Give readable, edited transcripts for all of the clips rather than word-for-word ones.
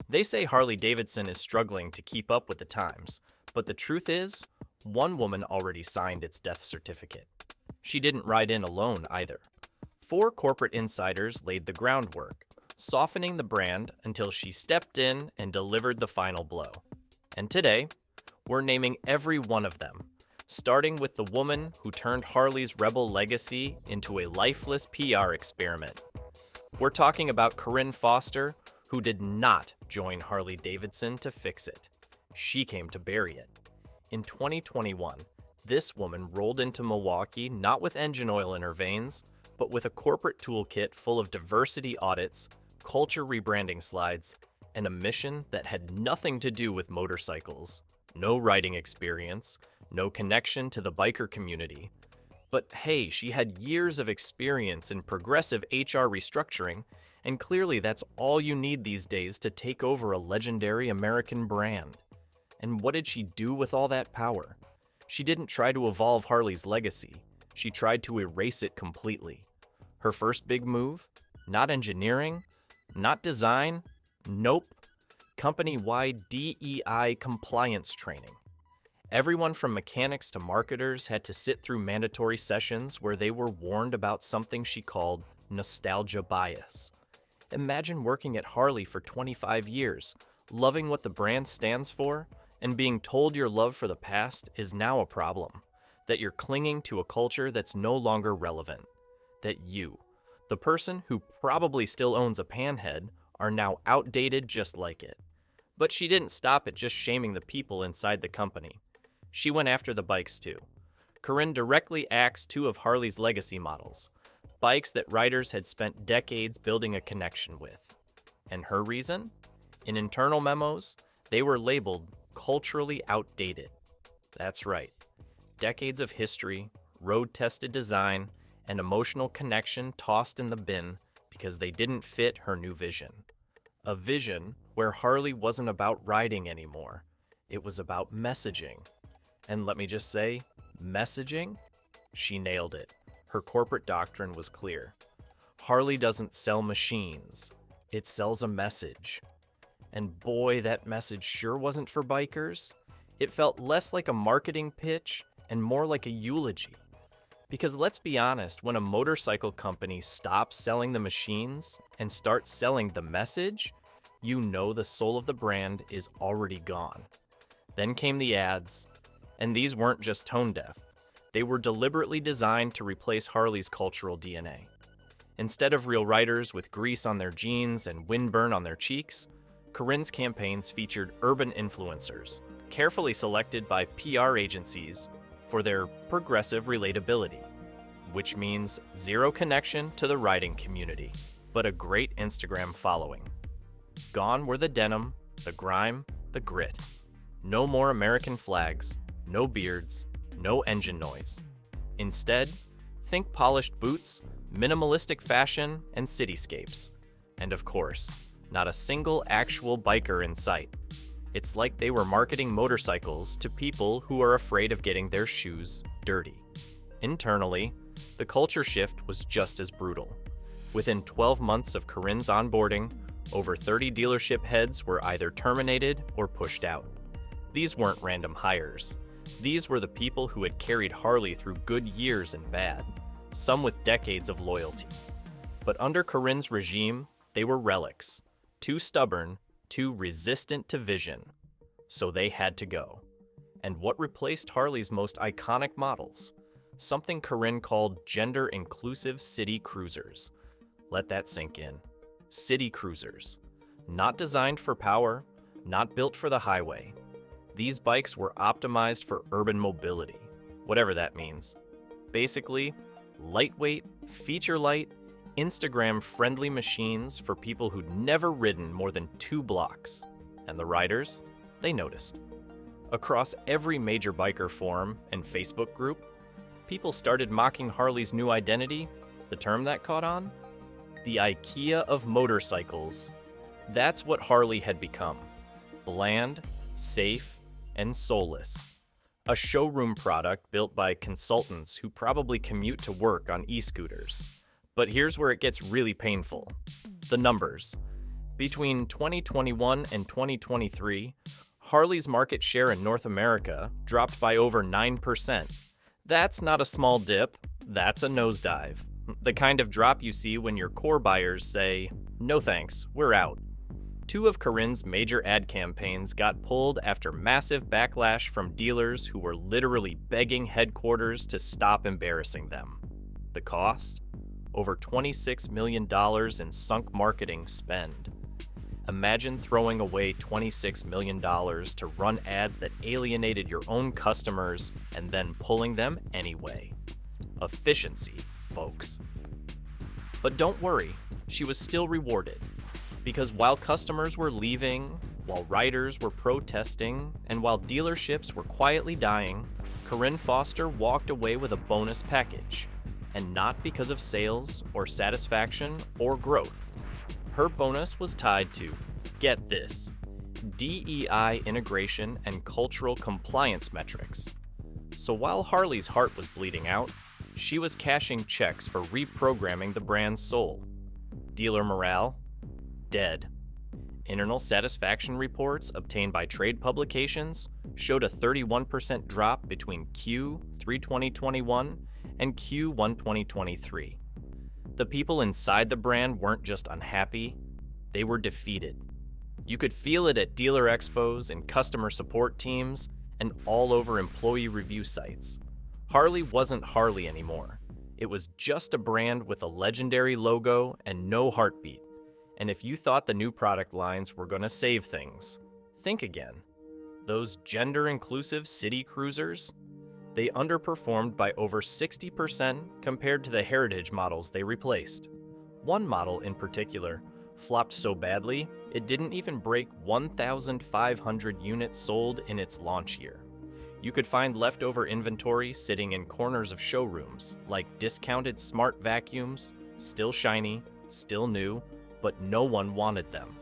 They say Harley-Davidson is struggling to keep up with the times, but the truth is, one woman already signed its death certificate. She didn't ride in alone either. 4 corporate insiders laid the groundwork, softening the brand until she stepped in and delivered the final blow. And today, we're naming every one of them, starting with the woman who turned Harley's rebel legacy into a lifeless PR experiment. We're talking about Corinne Foster, who did not join Harley-Davidson to fix it. She came to bury it. In 2021, this woman rolled into Milwaukee not with engine oil in her veins, but with a corporate toolkit full of diversity audits, culture rebranding slides, and a mission that had nothing to do with motorcycles. No riding experience, no connection to the biker community. But hey, she had years of experience in progressive HR restructuring, and clearly that's all you need these days to take over a legendary American brand. And what did she do with all that power? She didn't try to evolve Harley's legacy. She tried to erase it completely. Her first big move? Not engineering, not design, nope. Company-wide DEI compliance training. Everyone from mechanics to marketers had to sit through mandatory sessions where they were warned about something she called nostalgia bias. Imagine working at Harley for 25 years, loving what the brand stands for, and being told your love for the past is now a problem, that you're clinging to a culture that's no longer relevant, that you, the person who probably still owns a panhead, are now outdated just like it. But she didn't stop at just shaming the people inside the company. She went after the bikes too. Corinne directly axed 2 of Harley's legacy models, bikes that riders had spent decades building a connection with. And her reason? In internal memos, they were labeled culturally outdated. That's right. Decades of history, road-tested design, and emotional connection tossed in the bin because they didn't fit her new vision. A vision where Harley wasn't about riding anymore. It was about messaging. And let me just say, messaging? She nailed it. Her corporate doctrine was clear. Harley doesn't sell machines. It sells a message. And boy, that message sure wasn't for bikers. It felt less like a marketing pitch and more like a eulogy. Because let's be honest, when a motorcycle company stops selling the machines and starts selling the message, you know the soul of the brand is already gone. Then came the ads, and these weren't just tone deaf. They were deliberately designed to replace Harley's cultural DNA. Instead of real riders with grease on their jeans and windburn on their cheeks, Corinne's campaigns featured urban influencers, carefully selected by PR agencies for their progressive relatability, which means zero connection to the riding community, but a great Instagram following. Gone were the denim, the grime, the grit. No more American flags, no beards, no engine noise. Instead, think polished boots, minimalistic fashion, and cityscapes. And of course, not a single actual biker in sight. It's like they were marketing motorcycles to people who are afraid of getting their shoes dirty. Internally, the culture shift was just as brutal. Within 12 months of Corinne's onboarding, over 30 dealership heads were either terminated or pushed out. These weren't random hires. These were the people who had carried Harley through good years and bad, some with decades of loyalty. But under Corinne's regime, they were relics, too stubborn, too resistant to vision. So they had to go. And what replaced Harley's most iconic models? Something Corinne called gender-inclusive city cruisers. Let that sink in. City cruisers. Not designed for power, not built for the highway. These bikes were optimized for urban mobility, whatever that means. Basically, lightweight, feature-light, Instagram-friendly machines for people who'd never ridden more than 2 blocks. And the riders, they noticed. Across every major biker forum and Facebook group, people started mocking Harley's new identity, the term that caught on? The IKEA of motorcycles. That's what Harley had become. Bland, safe, and soulless. A showroom product built by consultants who probably commute to work on e-scooters. But here's where it gets really painful. The numbers. Between 2021 and 2023, Harley's market share in North America dropped by over 9%. That's not a small dip, that's a nosedive. The kind of drop you see when your core buyers say, "No thanks, we're out." Two of Corinne's major ad campaigns got pulled after massive backlash from dealers who were literally begging headquarters to stop embarrassing them. The cost? Over $26 million in sunk marketing spend. Imagine throwing away $26 million to run ads that alienated your own customers and then pulling them anyway. Efficiency, folks. But don't worry, she was still rewarded. Because while customers were leaving, while riders were protesting, and while dealerships were quietly dying, Corinne Foster walked away with a bonus package. And not because of sales or satisfaction or growth. Her bonus was tied to, get this, DEI integration and cultural compliance metrics. So while Harley's heart was bleeding out, she was cashing checks for reprogramming the brand's soul. Dealer morale? Dead. Internal satisfaction reports obtained by trade publications showed a 31% drop between Q3 2021 and Q1 2023. The people inside the brand weren't just unhappy, they were defeated. You could feel it at dealer expos and customer support teams and all over employee review sites. Harley wasn't Harley anymore. It was just a brand with a legendary logo and no heartbeat. And if you thought the new product lines were going to save things, think again. Those gender-inclusive city cruisers? They underperformed by over 60% compared to the heritage models they replaced. One model in particular flopped so badly, it didn't even break 1,500 units sold in its launch year. You could find leftover inventory sitting in corners of showrooms, like discounted smart vacuums, still shiny, still new, but no one wanted them.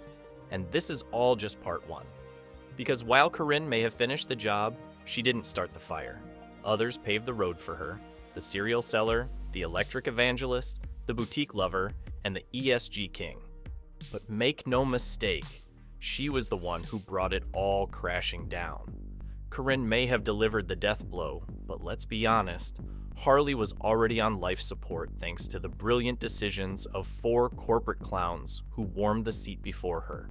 And this is all just part one. Because while Corinne may have finished the job, she didn't start the fire. Others paved the road for her: the serial seller, the electric evangelist, the boutique lover, and the ESG king. But make no mistake, she was the one who brought it all crashing down. Corinne may have delivered the death blow, but let's be honest, Harley was already on life support thanks to the brilliant decisions of 4 corporate clowns who warmed the seat before her.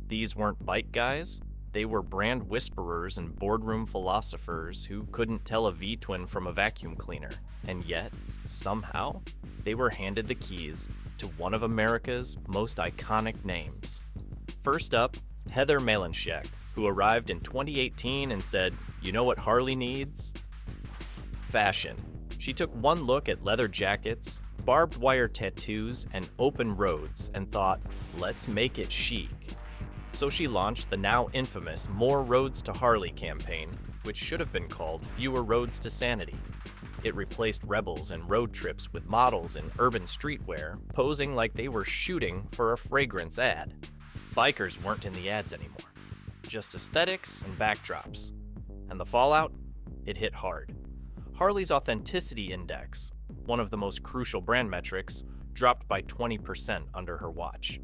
These weren't bike guys, they were brand whisperers and boardroom philosophers who couldn't tell a V-twin from a vacuum cleaner, and yet, somehow, they were handed the keys to one of America's most iconic names. First up, Heather Malinchek, who arrived in 2018 and said, "You know what Harley needs? Fashion." She took one look at leather jackets, barbed wire tattoos, and open roads and thought, let's make it chic. So she launched the now infamous More Roads to Harley campaign, which should have been called Fewer Roads to Sanity. It replaced rebels and road trips with models in urban streetwear, posing like they were shooting for a fragrance ad. Bikers weren't in the ads anymore, just aesthetics and backdrops. And the fallout? It hit hard. Harley's Authenticity Index, one of the most crucial brand metrics, dropped by 20% under her watch.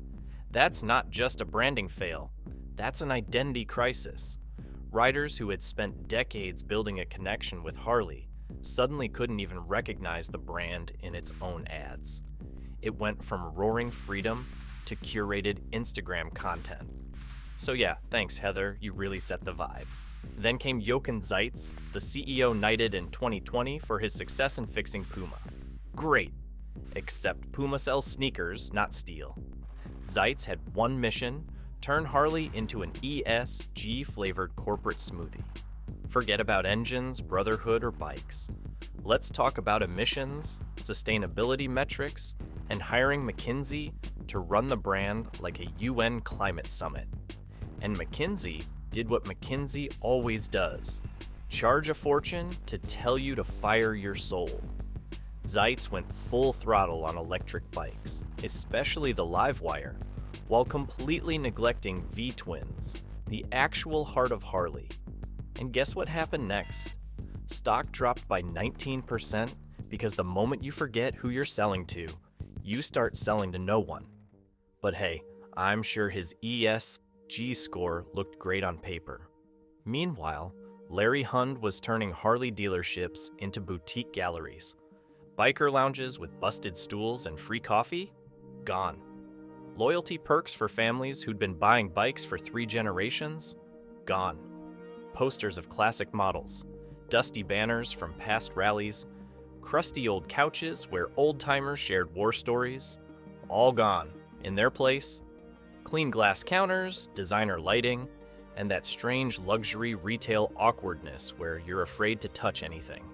That's not just a branding fail, that's an identity crisis. Riders who had spent decades building a connection with Harley suddenly couldn't even recognize the brand in its own ads. It went from roaring freedom to curated Instagram content. So yeah, thanks Heather, you really set the vibe. Then came Jochen Zeitz, the CEO knighted in 2020 for his success in fixing Puma. Great, except Puma sells sneakers, not steel. Zeitz had one mission: turn Harley into an ESG-flavored corporate smoothie. Forget about engines, brotherhood, or bikes. Let's talk about emissions, sustainability metrics, and hiring McKinsey to run the brand like a UN climate summit. And McKinsey did what McKinsey always does: charge a fortune to tell you to fire your soul. Zeitz went full throttle on electric bikes, especially the Livewire, while completely neglecting V-twins, the actual heart of Harley. And guess what happened next? Stock dropped by 19% because the moment you forget who you're selling to, you start selling to no one. But hey, I'm sure his ESG score looked great on paper. Meanwhile, Larry Hund was turning Harley dealerships into boutique galleries. Biker lounges with busted stools and free coffee? Gone. Loyalty perks for families who'd been buying bikes for 3 generations? Gone. Posters of classic models, dusty banners from past rallies, crusty old couches where old-timers shared war stories? All gone. In their place, clean glass counters, designer lighting, and that strange luxury retail awkwardness where you're afraid to touch anything.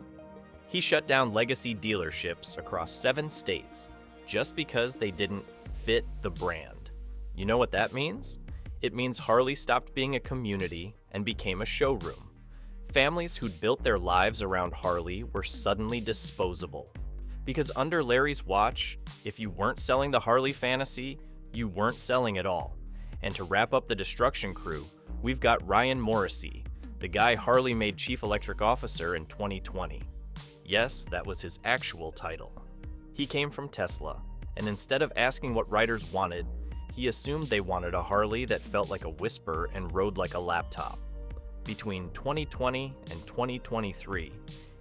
He shut down legacy dealerships across 7 states just because they didn't fit the brand. You know what that means? It means Harley stopped being a community and became a showroom. Families who'd built their lives around Harley were suddenly disposable. Because under Larry's watch, if you weren't selling the Harley fantasy, you weren't selling at all. And to wrap up the destruction crew, we've got Ryan Morrissey, the guy Harley made Chief Electric Officer in 2020. Yes, that was his actual title. He came from Tesla, and instead of asking what riders wanted, he assumed they wanted a Harley that felt like a whisper and rode like a laptop. Between 2020 and 2023,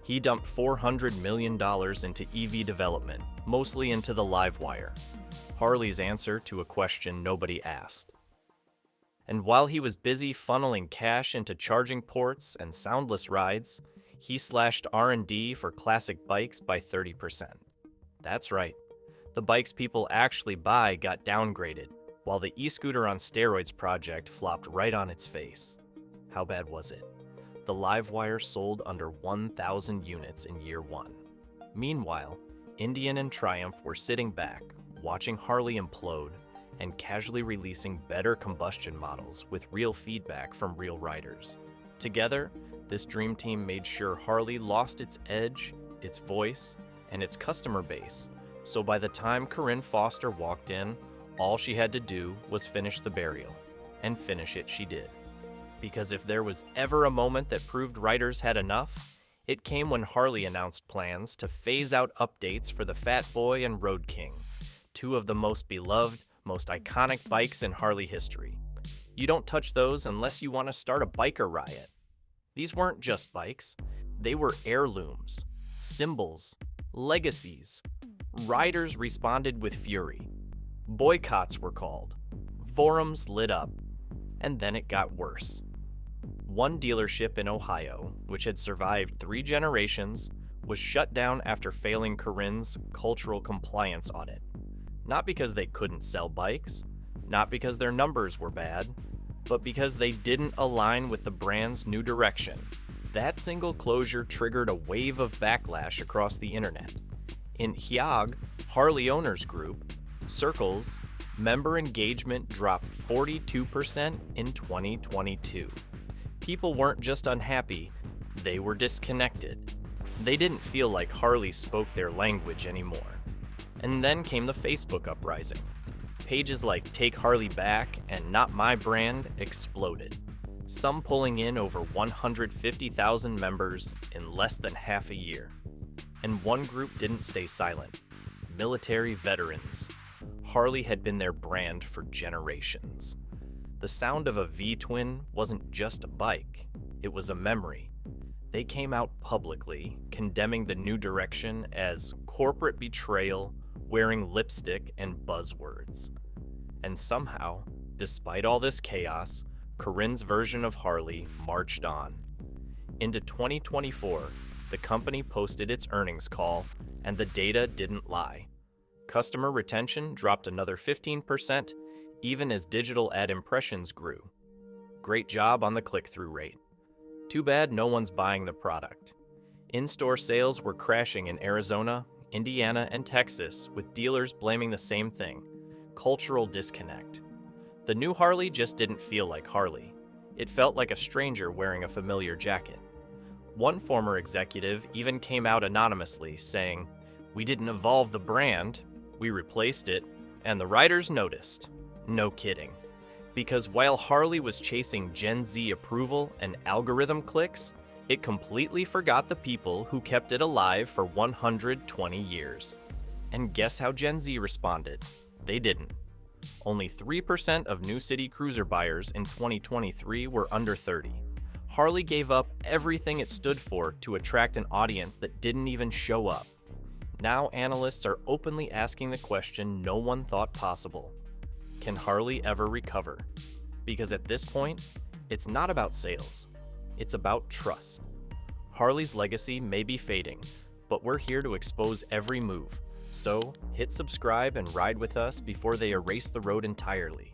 he dumped $400 million into EV development, mostly into the Livewire, Harley's answer to a question nobody asked. And while he was busy funneling cash into charging ports and soundless rides, he slashed R&D for classic bikes by 30%. That's right. The bikes people actually buy got downgraded, while the e-scooter on steroids project flopped right on its face. How bad was it? The Livewire sold under 1,000 units in year 1. Meanwhile, Indian and Triumph were sitting back, watching Harley implode, and casually releasing better combustion models with real feedback from real riders. Together, this dream team made sure Harley lost its edge, its voice, and its customer base, so by the time Corinne Foster walked in, all she had to do was finish the burial. And finish it she did. Because if there was ever a moment that proved riders had enough, it came when Harley announced plans to phase out updates for the Fat Boy and Road King, 2 of the most beloved, most iconic bikes in Harley history. You don't touch those unless you want to start a biker riot. These weren't just bikes, they were heirlooms, symbols, legacies. Riders responded with fury. Boycotts were called. Forums lit up. And then it got worse. One dealership in Ohio, which had survived 3 generations, was shut down after failing Corinne's cultural compliance audit. Not because they couldn't sell bikes, not because their numbers were bad, but because they didn't align with the brand's new direction. That single closure triggered a wave of backlash across the internet. In Hyag, Harley Owners Group, circles, member engagement dropped 42% in 2022. People weren't just unhappy, they were disconnected. They didn't feel like Harley spoke their language anymore. And then came the Facebook uprising. Pages like Take Harley Back and Not My Brand exploded, some pulling in over 150,000 members in less than half a year. And one group didn't stay silent: military veterans. Harley had been their brand for generations. The sound of a V-twin wasn't just a bike, it was a memory. They came out publicly, condemning the new direction as corporate betrayal, wearing lipstick and buzzwords. And somehow, despite all this chaos, Corinne's version of Harley marched on. Into 2024, the company posted its earnings call, and the data didn't lie. Customer retention dropped another 15%, even as digital ad impressions grew. Great job on the click-through rate. Too bad no one's buying the product. In-store sales were crashing in Arizona, Indiana, and Texas, with dealers blaming the same thing: cultural disconnect. The new Harley just didn't feel like Harley. It felt like a stranger wearing a familiar jacket. One former executive even came out anonymously, saying, "We didn't evolve the brand, we replaced it, and the riders noticed." No kidding. Because while Harley was chasing Gen Z approval and algorithm clicks, it completely forgot the people who kept it alive for 120 years. And guess how Gen Z responded? They didn't. Only 3% of new city cruiser buyers in 2023 were under 30. Harley gave up everything it stood for to attract an audience that didn't even show up. Now analysts are openly asking the question no one thought possible. Can Harley ever recover? Because at this point, it's not about sales. It's about trust. Harley's legacy may be fading, but we're here to expose every move. So, hit subscribe and ride with us before they erase the road entirely.